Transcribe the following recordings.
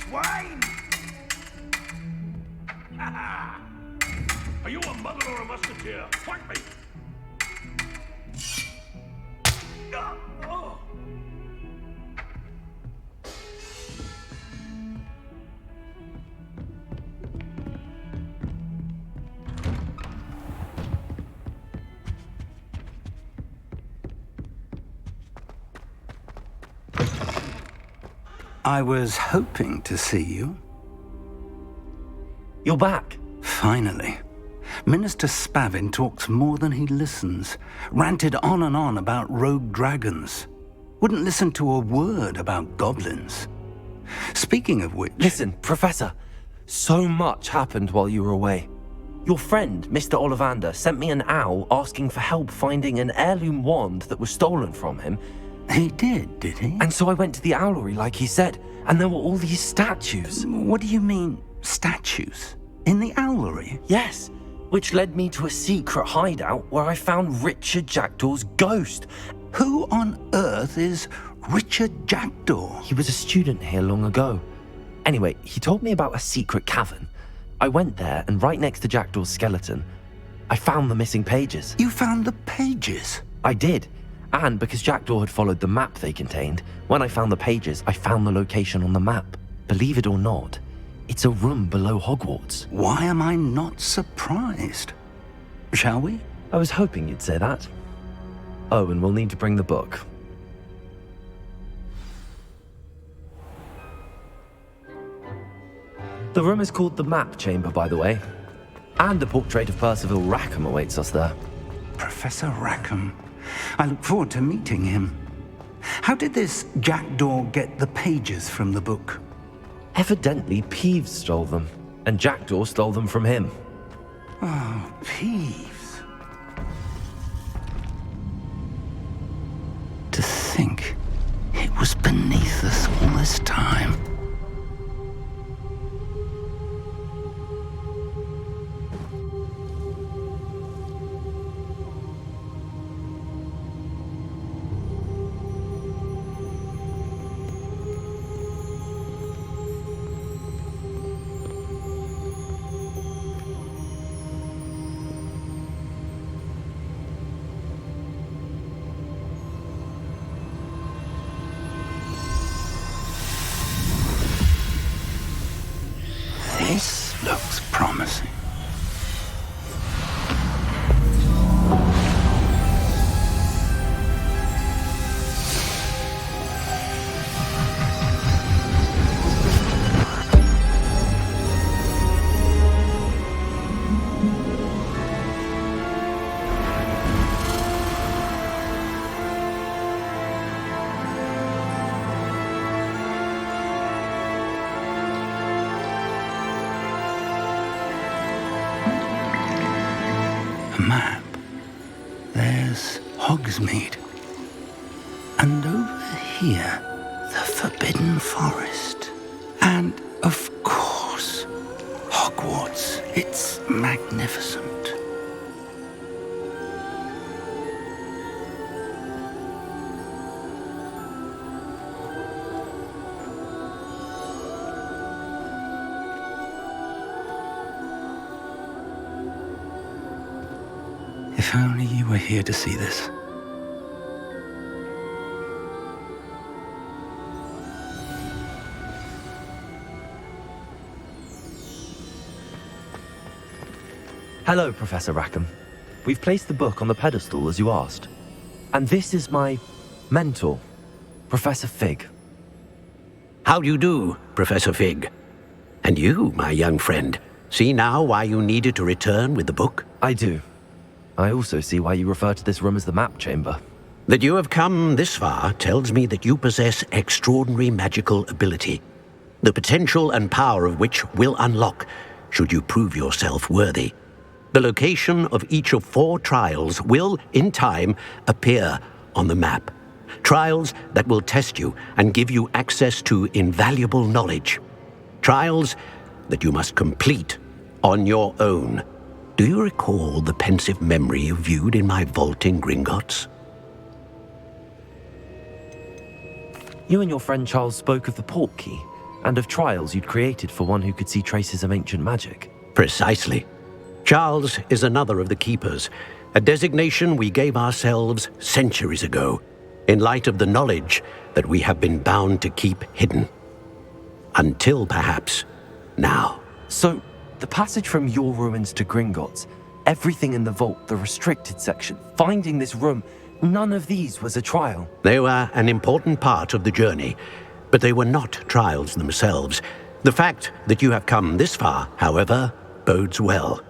Swine! Are you a mother or a musketeer? Fight me! Oh. I was hoping to see you. You're back. Finally. Minister Spavin talks more than he listens. Ranted on and on about rogue dragons. Wouldn't listen to a word about goblins. Speaking of which... Listen, Professor. So much happened while you were away. Your friend, Mr. Ollivander, sent me an owl asking for help finding an heirloom wand that was stolen from him. He did he? And so I went to the owlery like he said, and there were all these statues. What do you mean, statues? In the owlery? Yes, which led me to a secret hideout where I found Richard Jackdaw's ghost. Who on earth is Richard Jackdaw? He was a student here long ago. Anyway, he told me about a secret cavern. I went there, and right next to Jackdaw's skeleton, I found the missing pages. You found the pages? I did. And because Jackdaw had followed the map they contained, when I found the pages, I found the location on the map. Believe it or not, it's a room below Hogwarts. Why am I not surprised? Shall we? I was hoping you'd say that. Oh, and we'll need to bring the book. The room is called the Map Chamber, by the way. And a portrait of Percival Rackham awaits us there. Professor Rackham. I look forward to meeting him. How did this Jackdaw get the pages from the book? Evidently, Peeves stole them, and Jackdaw stole them from him. Oh, Peeves. To think it was beneath us all this time. This looks promising. A map. There's Hogsmeade. And over here, the Forbidden Forest. And, of course, Hogwarts. It's magnificent. If only you were here to see this. Hello, Professor Rackham. We've placed the book on the pedestal as you asked. And this is my mentor, Professor Fig. How do you do, Professor Fig? And you, my young friend, See now why you needed to return with the book? I do. I also see why you refer to this room as the map chamber. That you have come this far tells me that you possess extraordinary magical ability, the potential and power of which will unlock should you prove yourself worthy. The location of each of 4 trials will, in time, appear on the map. Trials that will test you and give you access to invaluable knowledge. Trials that you must complete on your own. Do you recall the pensive memory you viewed in my vault in Gringotts? You and your friend Charles spoke of the port key, and of trials you'd created for one who could see traces of ancient magic. Precisely. Charles is another of the Keepers, a designation we gave ourselves centuries ago, in light of the knowledge that we have been bound to keep hidden. Until, perhaps, now. So, the passage from your ruins to Gringotts, everything in the vault, the restricted section, finding this room, none of these was a trial. They were an important part of the journey, but they were not trials themselves. The fact that you have come this far, however, bodes well.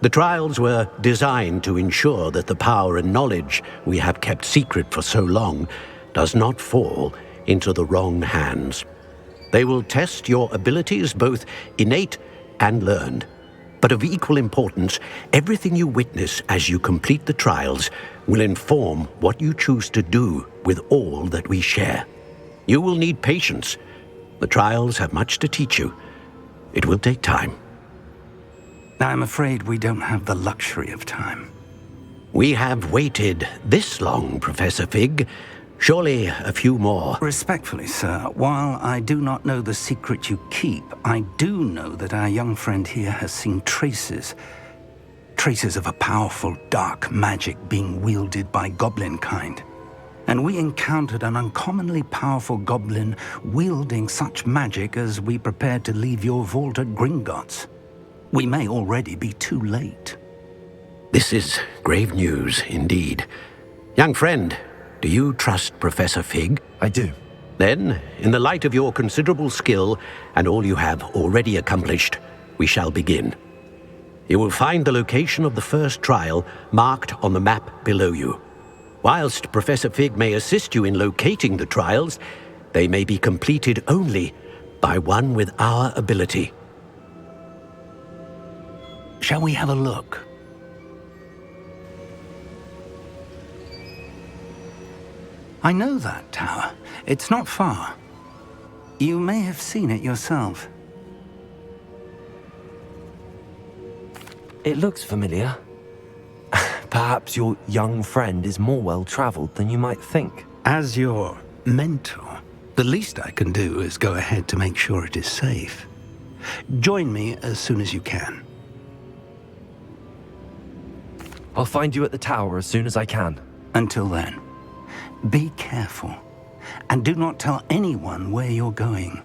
The trials were designed to ensure that the power and knowledge we have kept secret for so long does not fall into the wrong hands. They will test your abilities, both innate and learned. But of equal importance, everything you witness as you complete the trials will inform what you choose to do with all that we share. You will need patience. The trials have much to teach you. It will take time. I'm afraid we don't have the luxury of time. We have waited this long, Professor Fig. Surely a few more. Respectfully, sir, while I do not know the secret you keep, I do know that our young friend here has seen traces of a powerful dark magic being wielded by goblin kind. And we encountered an uncommonly powerful goblin wielding such magic as we prepared to leave your vault at Gringotts. We may already be too late. This is grave news indeed. Young friend, do you trust Professor Fig? I do. Then, in the light of your considerable skill and all you have already accomplished, we shall begin. You will find the location of the first trial marked on the map below you. Whilst Professor Fig may assist you in locating the trials, they may be completed only by one with our ability. Shall we have a look? I know that tower. It's not far. You may have seen it yourself. It looks familiar. Perhaps your young friend is more well-traveled than you might think. As your mentor, the least I can do is go ahead to make sure it is safe. Join me as soon as you can. I'll find you at the tower as soon as I can. Until then, be careful, and do not tell anyone where you're going.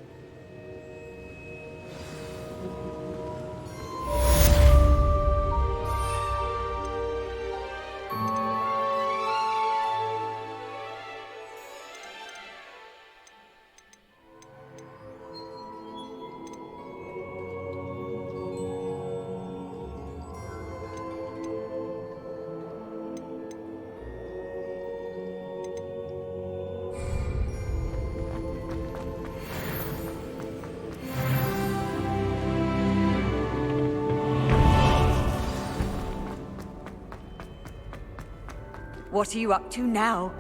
What are you up to now?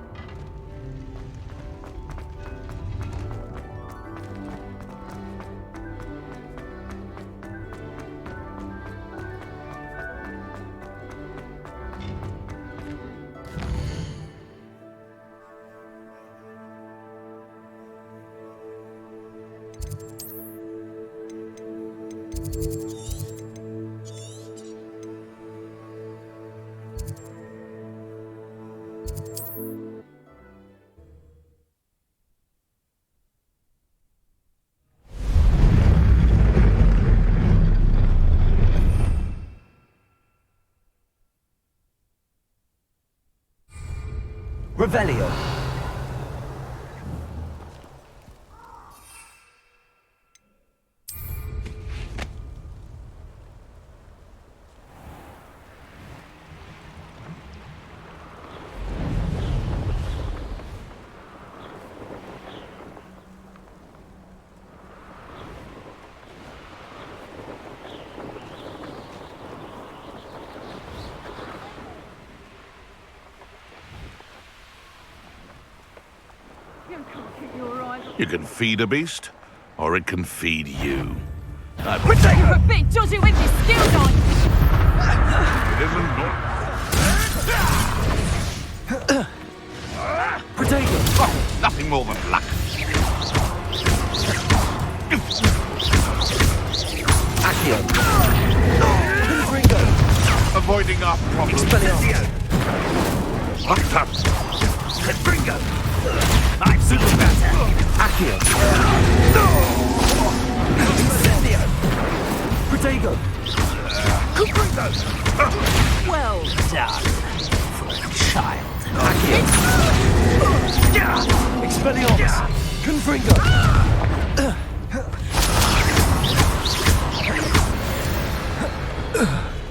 Revelio. You can feed a beast, or it can feed you. You're a bit dodgy with your skills on! It isn't good. Potato! Oh, nothing more than luck. Accio! Ringo! Avoiding our problems. Expelliarmus! Octopus. Ringo! I'm super better! Accio! Incendio! Protego! Well done, for a child. Accio! Expelliarmus! Confringo!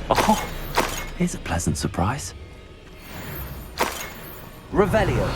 Oh, here's a pleasant surprise. Revelio.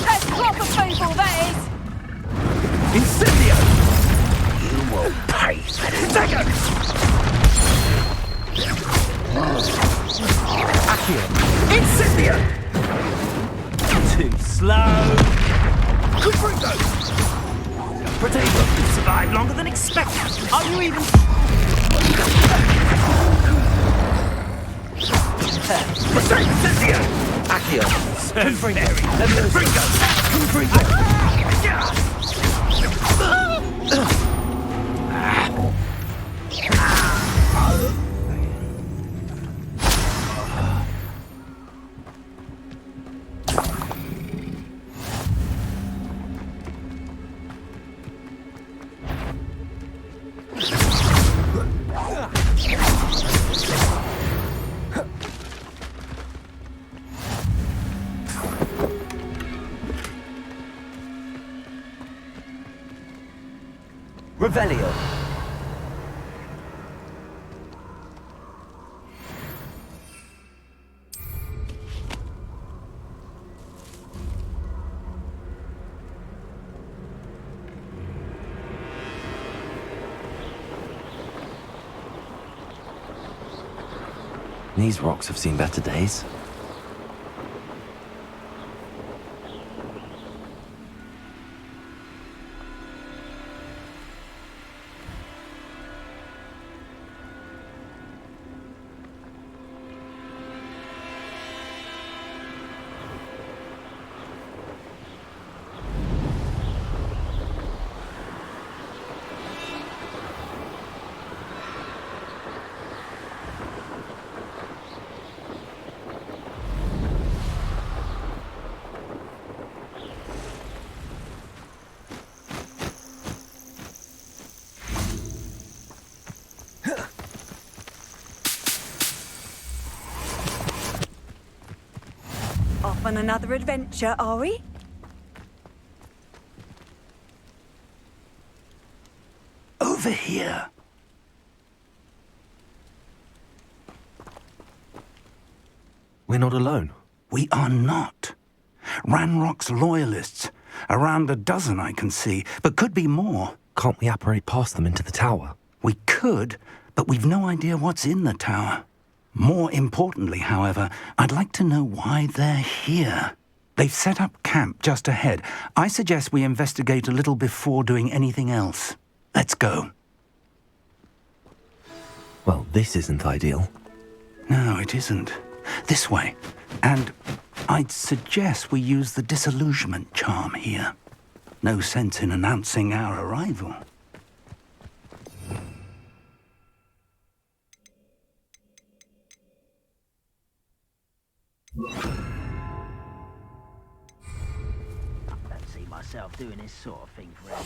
That's proper painful, that is! Incendio! You will pay for this. Accio! Incendio! Too slow. Protego! You survived longer than expected. Are you even... Incendio! Accio! Confringo! Confringo! Revelio. These rocks have seen better days. Off on another adventure, are we? Over here. We're not alone. We are not. Ranrock's loyalists. Around a dozen I can see, but could be more. Can't we apparate past them into the tower? We could, but we've no idea what's in the tower. More importantly, however, I'd like to know why they're here. They've set up camp just ahead. I suggest we investigate a little before doing anything else. Let's go. Well, this isn't ideal. No, it isn't. This way. And I'd suggest we use the disillusionment charm here. No sense in announcing our arrival. myself doing this sort of thing forever.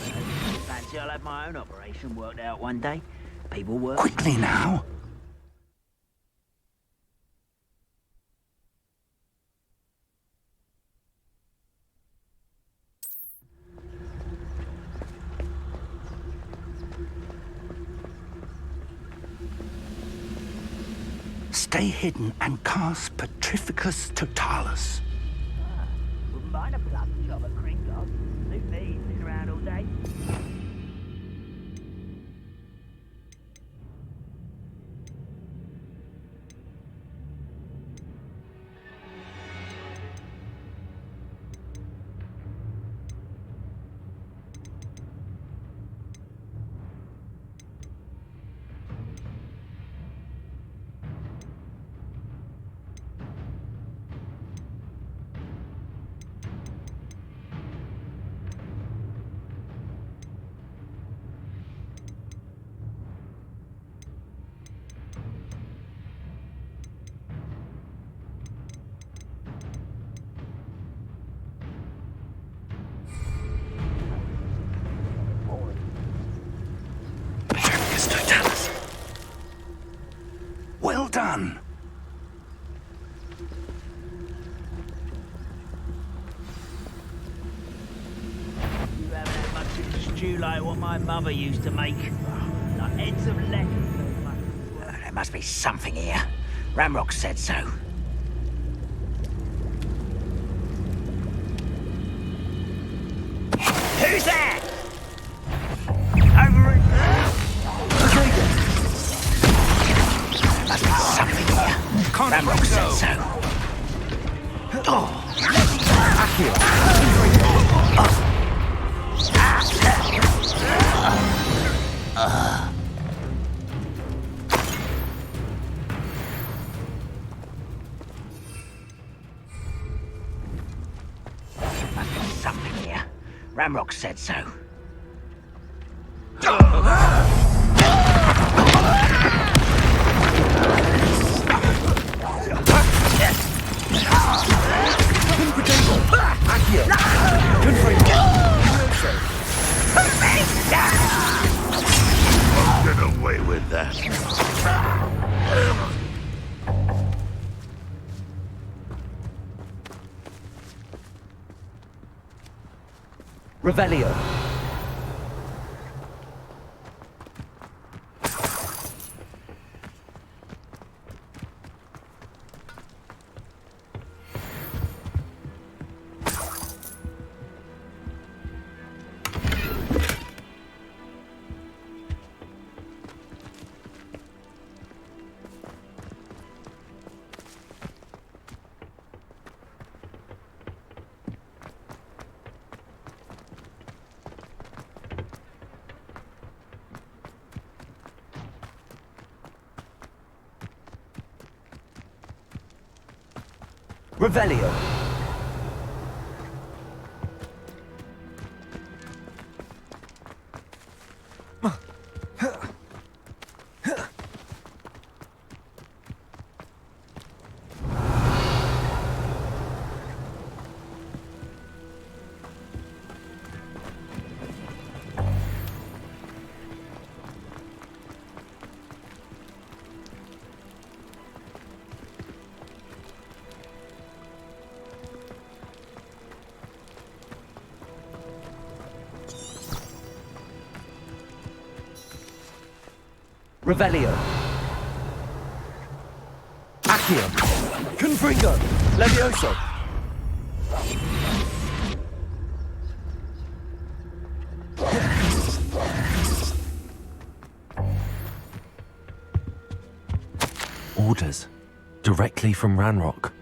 Fancy I'll have my own operation worked out one day. People work... Quickly now. Stay hidden and cast Petrificus Totalis. Wouldn't mind a blood job at Kringos. Suit me, sitting around all day. Well done. You haven't had much of a stew like what my mother used to make. Like heads of lettuce. There must be something here. Ramrock said so. Who's there? Over it. There must be something here. Ramrock said so. Must be something here. Ramrock said so. Get away with that. Revelio. Revelio. Revelio. Accio. Confringo. Levioso. Orders. Directly from Ranrock.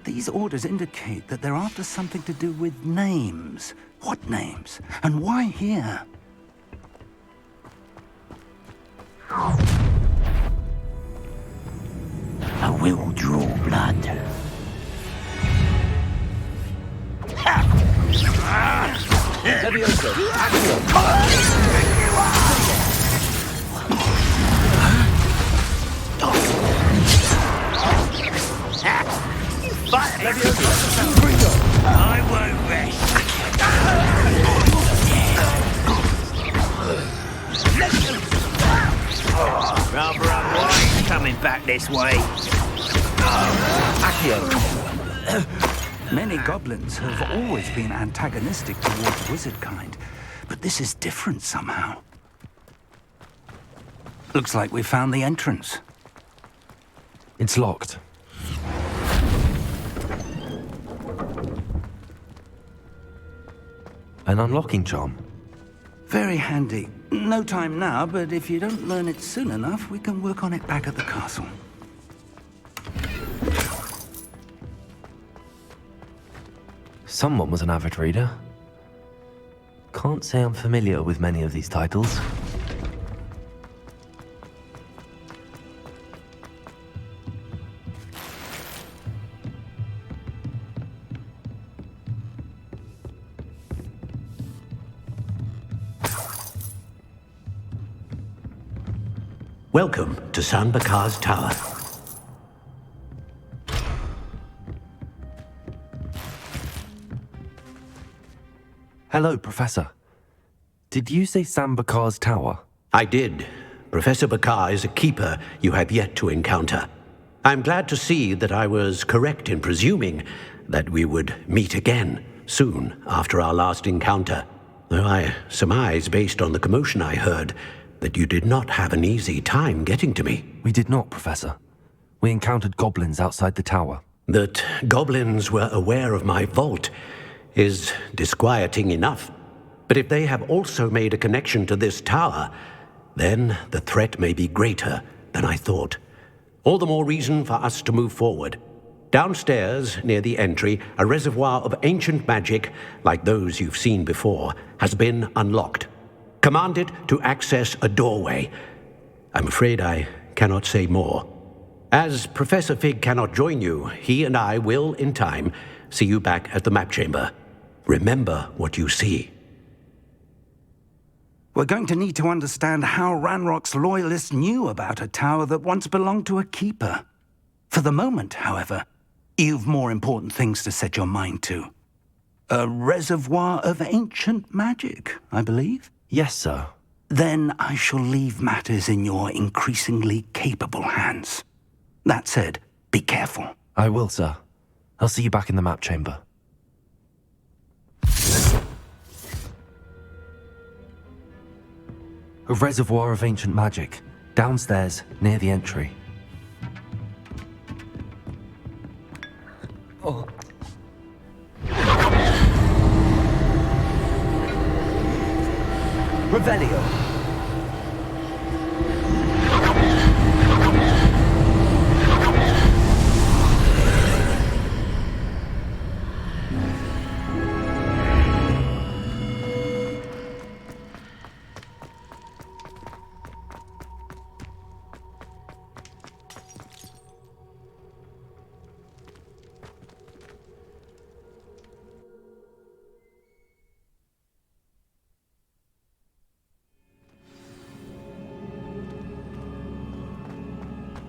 These orders indicate that they're after something to do with names. What names? And why here? I will draw blood. Levioso. Accio. I won't rest. this way. Accio. Many goblins have always been antagonistic towards wizard kind, but this is different somehow. Looks like we found the entrance. It's locked. An unlocking charm. Very handy. No time now, but if you don't learn it soon enough, we can work on it back at the castle. Someone was an avid reader. Can't say I'm familiar with many of these titles. Welcome to San Bakar's Tower. Hello, Professor. Did you say Sam Bakar's tower? I did. Professor Bakar is a keeper you have yet to encounter. I'm glad to see that I was correct in presuming that we would meet again soon after our last encounter, though I surmise, based on the commotion I heard, that you did not have an easy time getting to me. We did not, Professor. We encountered goblins outside the tower. That goblins were aware of my vault is disquieting enough. But if they have also made a connection to this tower, then the threat may be greater than I thought. All the more reason for us to move forward. Downstairs, near the entry, a reservoir of ancient magic, like those you've seen before, has been unlocked. Command it to access a doorway. I'm afraid I cannot say more. As Professor Fig cannot join you, he and I will, in time, see you back at the map chamber. Remember what you see. We're going to need to understand how Ranrock's loyalists knew about a tower that once belonged to a keeper. For the moment, however, you've more important things to set your mind to. A reservoir of ancient magic, I believe? Yes, sir. Then I shall leave matters in your increasingly capable hands. That said, be careful. I will, sir. I'll see you back in the map chamber. A reservoir of ancient magic, downstairs, near the entry. Oh. Revelio.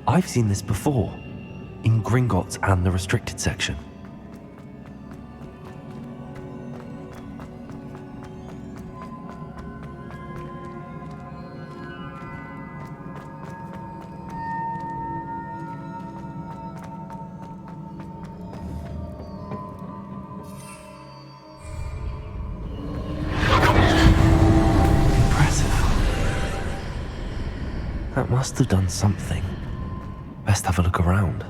I've seen this before, in Gringotts and the restricted section. Impressive. That must have done something. Best have a look around.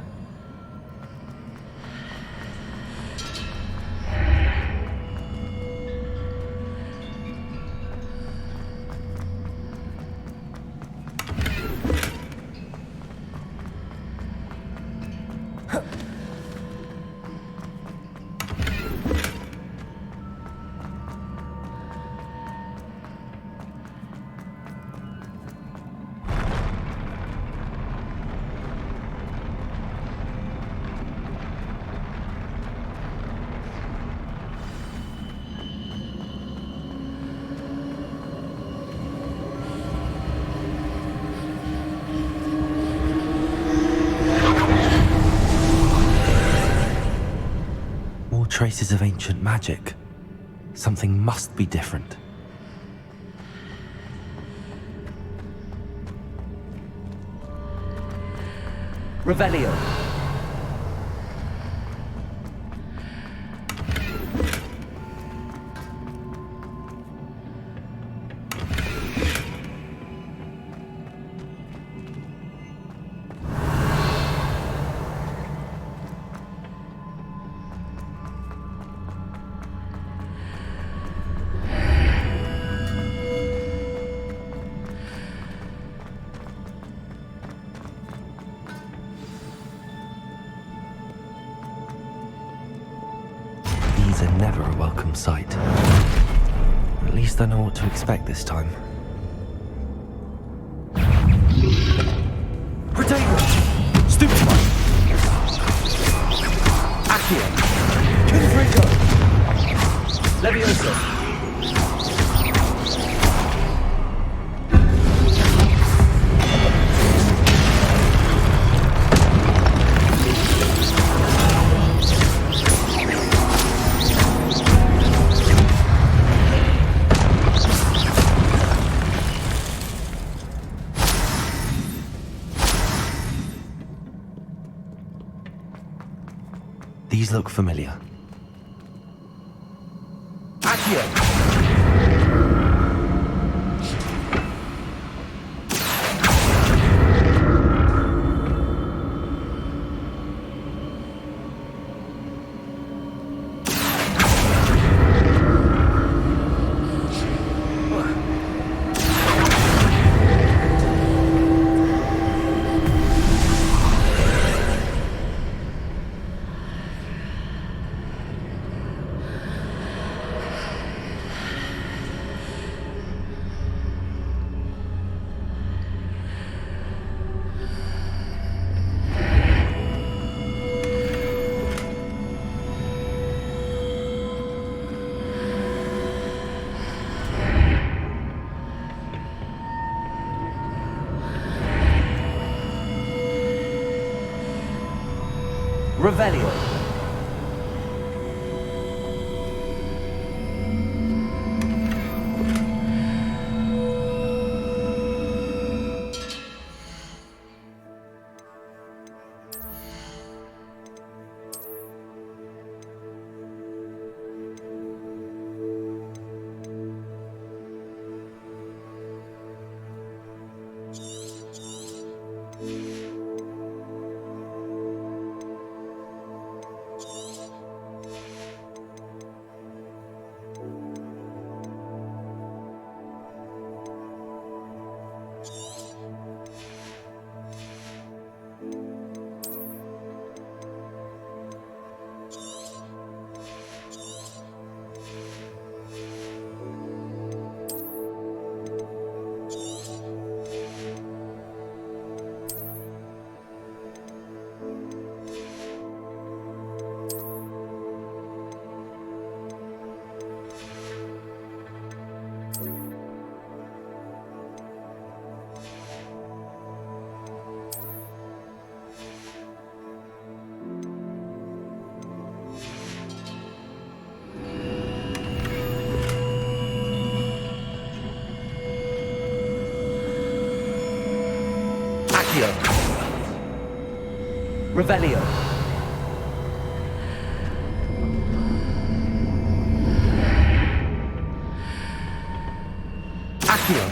Traces of ancient magic. Something must be different. Revelio. These are never a welcome sight. At least I know what to expect this time. Protego! Stupefy! Accio! Confringo! Levioso! These look familiar. Accio! Revelio. Revelio. Accio.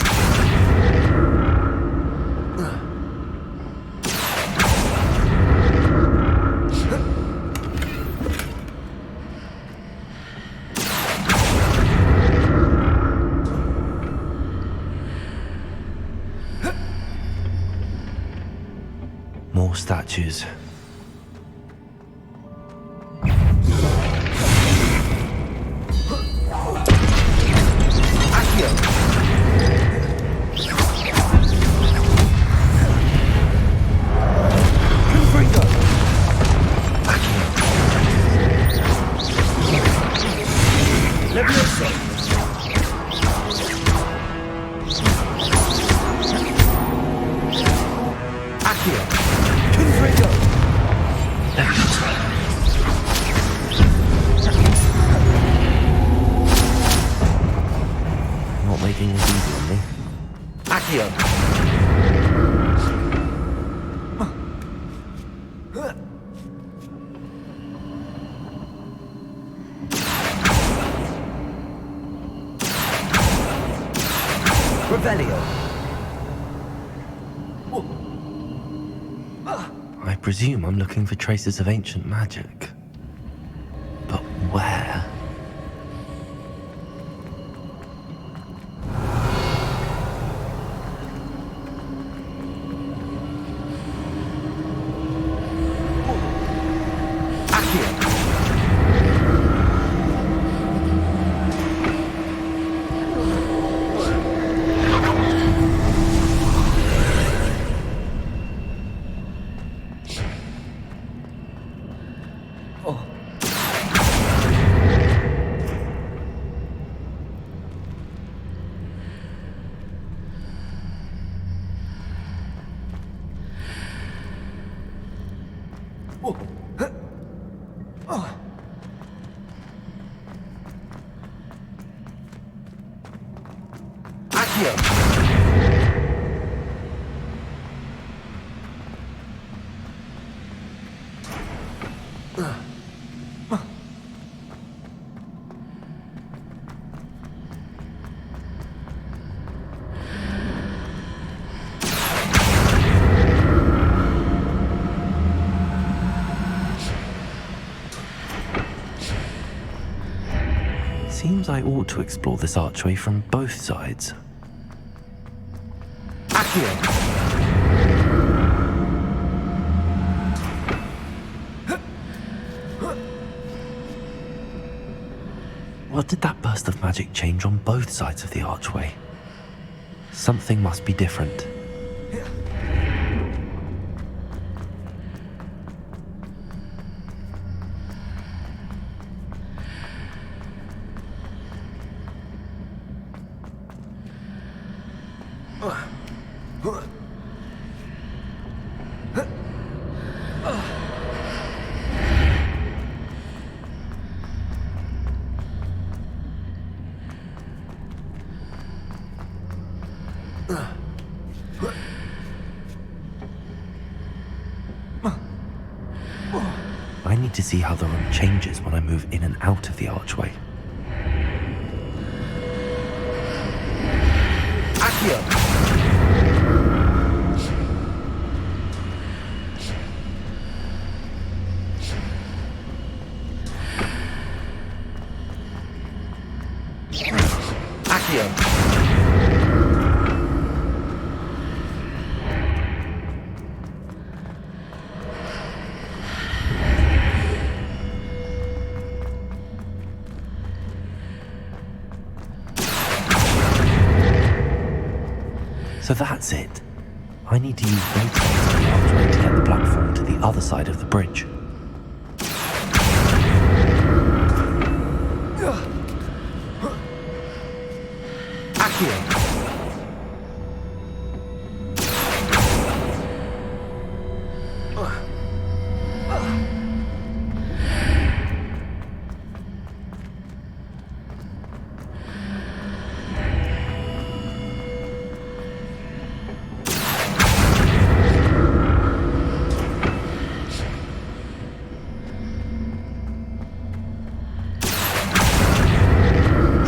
More statues. Accio. Confringo. Revelio. I presume I'm looking for traces of ancient magic. But where? Seems I ought to explore this archway from both sides. What did that burst of magic change on both sides of the archway? Something must be different. I need to see how the room changes when I move in and out of the archway. So that's it. I need to use both sides of the archway to get the platform to the other side of the bridge.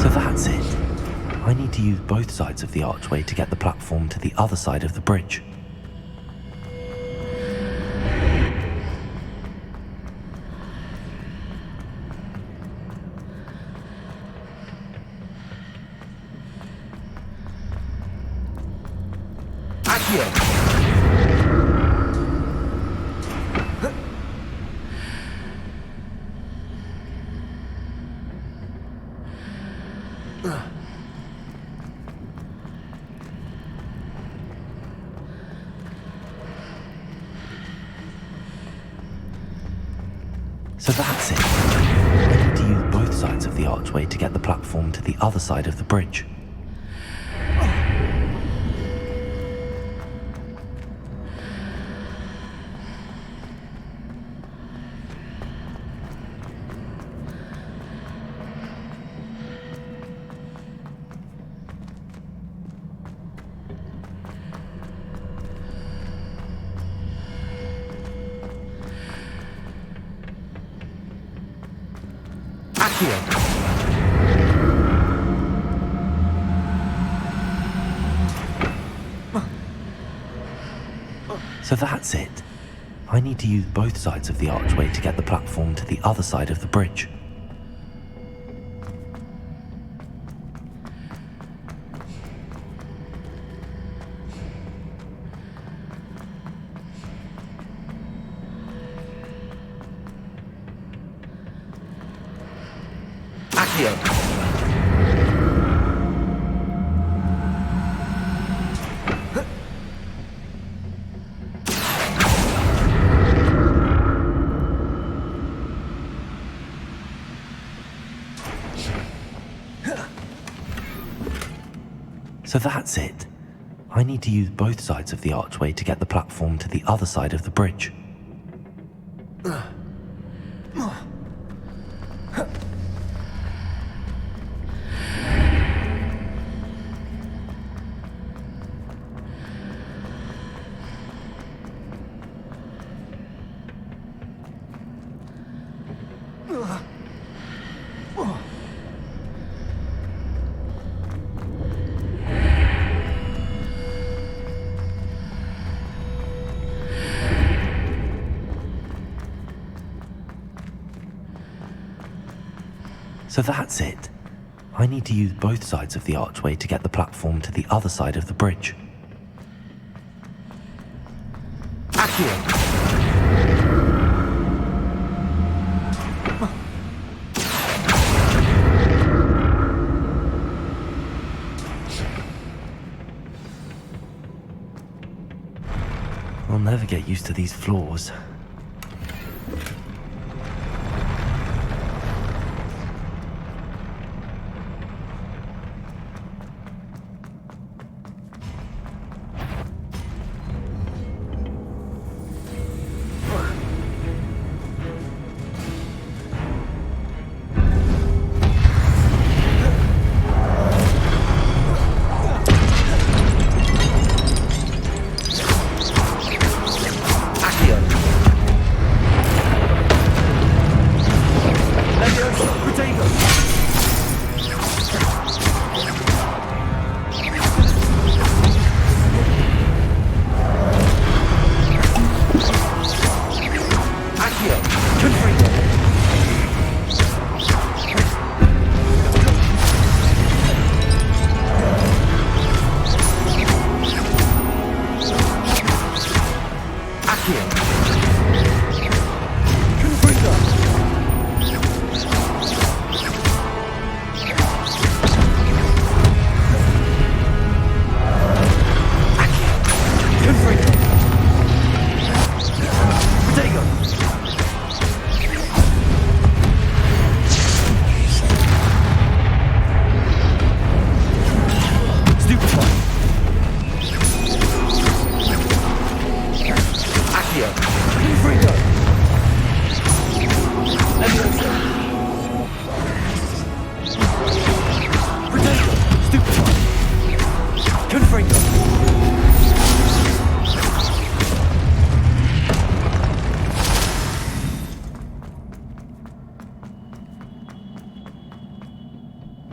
That's it. I need to use both sides of the archway to get the platform to the other side of the bridge. So that's it. I need to use both sides of the archway to get the platform to the other side of the bridge. So that's it. I need to use both sides of the archway to get the platform to the other side of the bridge. So that's it. I need to use both sides of the archway to get the platform to the other side of the bridge. So that's it. I need to use both sides of the archway to get the platform to the other side of the bridge. I'll never get used to these floors.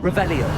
Revelio.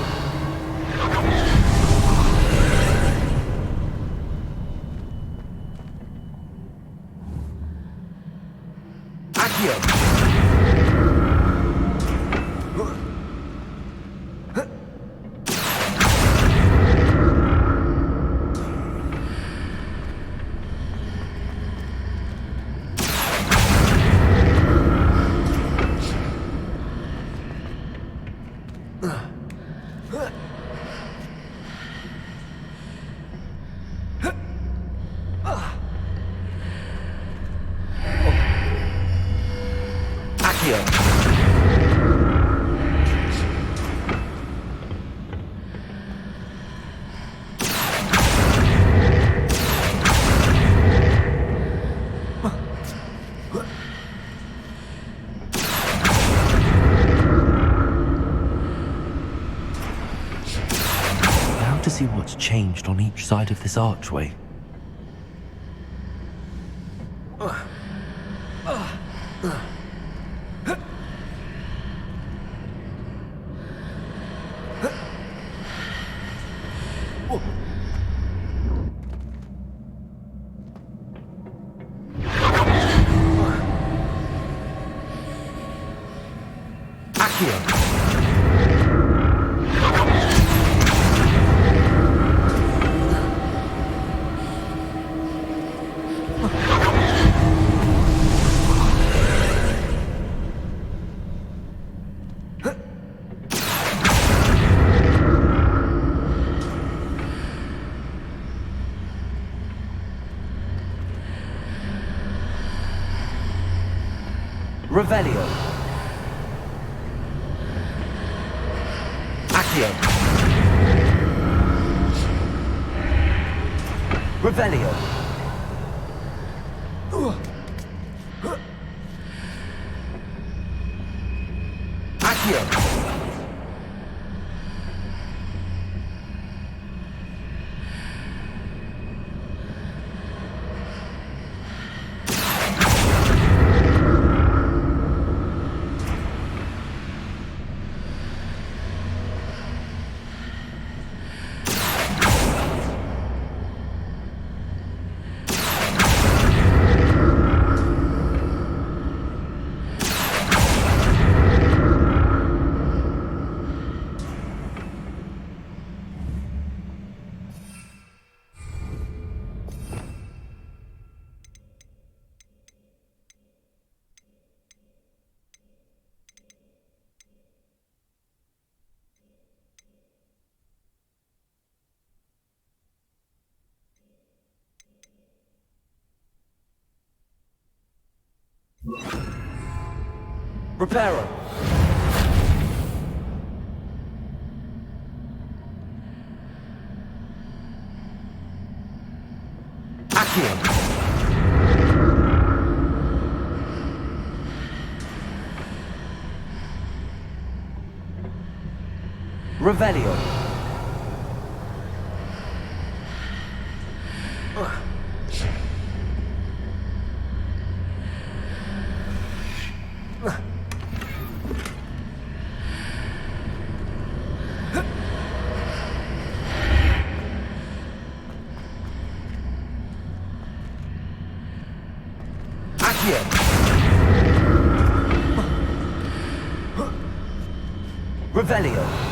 To see what's changed on each side of this archway. Revelio. Accio. Revelio. Accio. Reparo. Accio. Revelio. Accio. Revelio.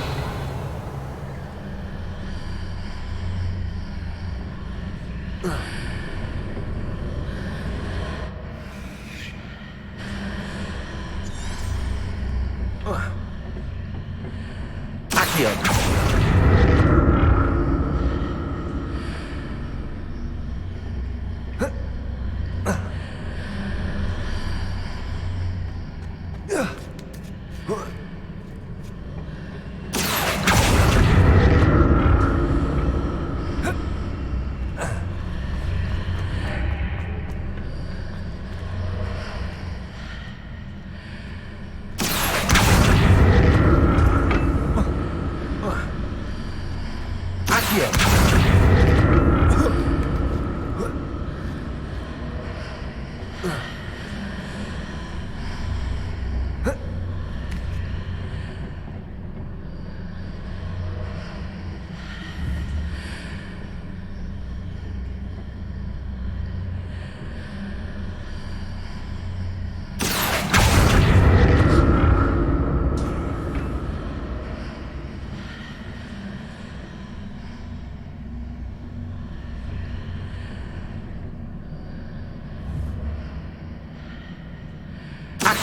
Accio.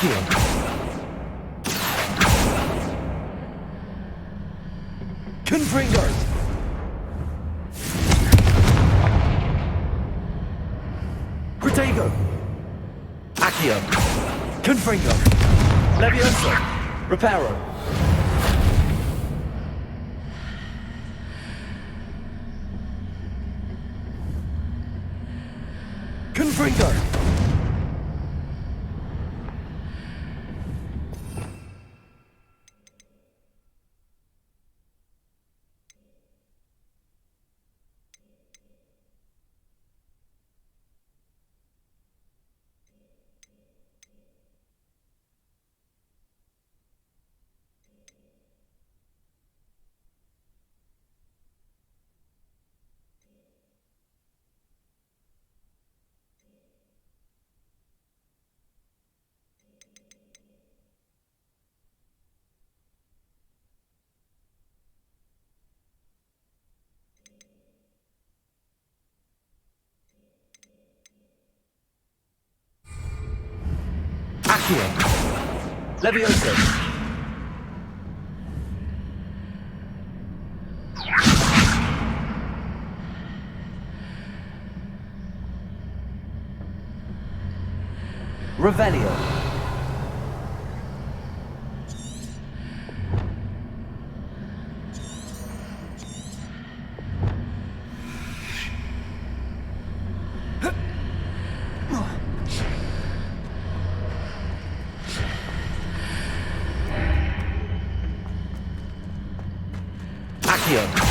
Accio. Confringo. Protego. Accio. Confringo. Levioso. Reparo. Confringo. Accio. Levioso. Revelio. Accio.